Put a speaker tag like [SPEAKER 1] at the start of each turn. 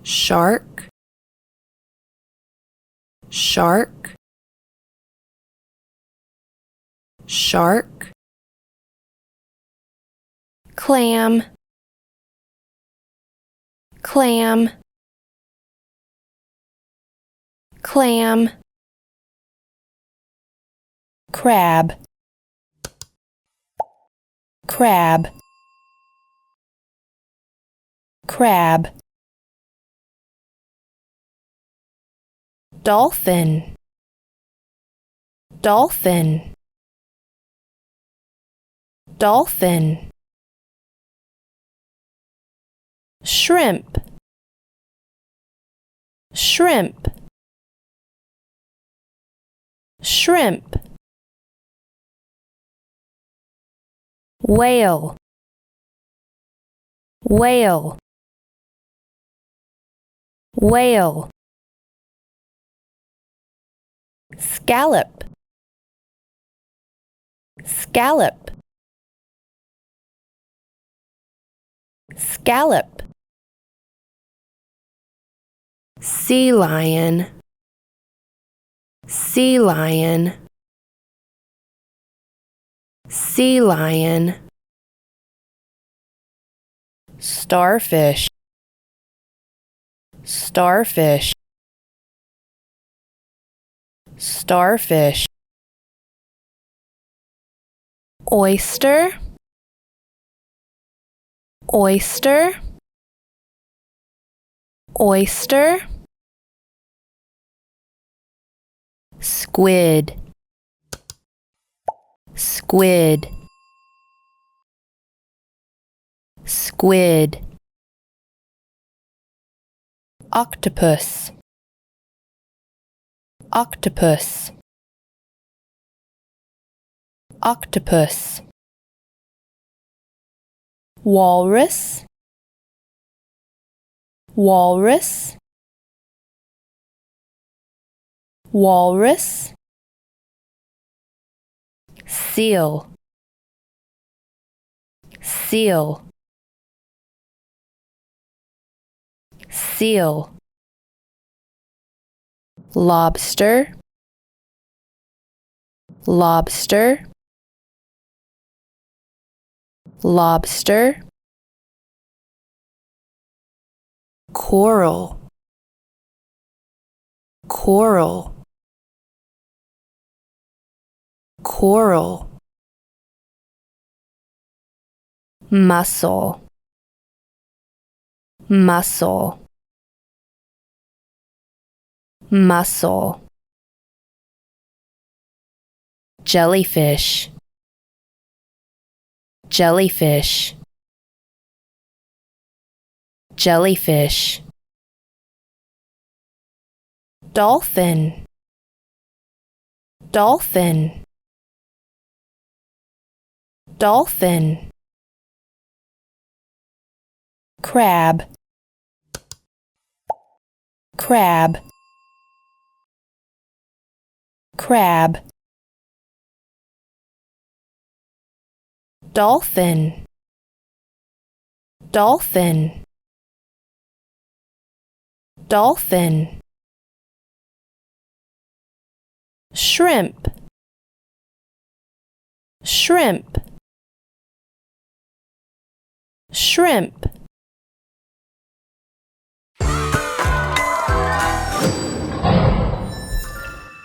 [SPEAKER 1] shark, shark, shark, clam, clam, clam, crab, crab, crab, dolphin, dolphin, dolphin, shrimp, shrimp, shrimp, whale, whale, whale, scallop, scallop, scallop, sea lion, sea lion, sea lion, starfish, starfish, starfish, oyster, oyster, oyster, squid, squid, squid, octopus, octopus, octopus, walrus, walrus, walrus, seal, seal, seal, lobster, lobster, lobster, coral, coral, coral, mussel, mussel, mussel, jellyfish, jellyfish, jellyfish, dolphin, dolphin, dolphin, crab, crab, crab, dolphin, dolphin, dolphin, shrimp, shrimp, shrimp,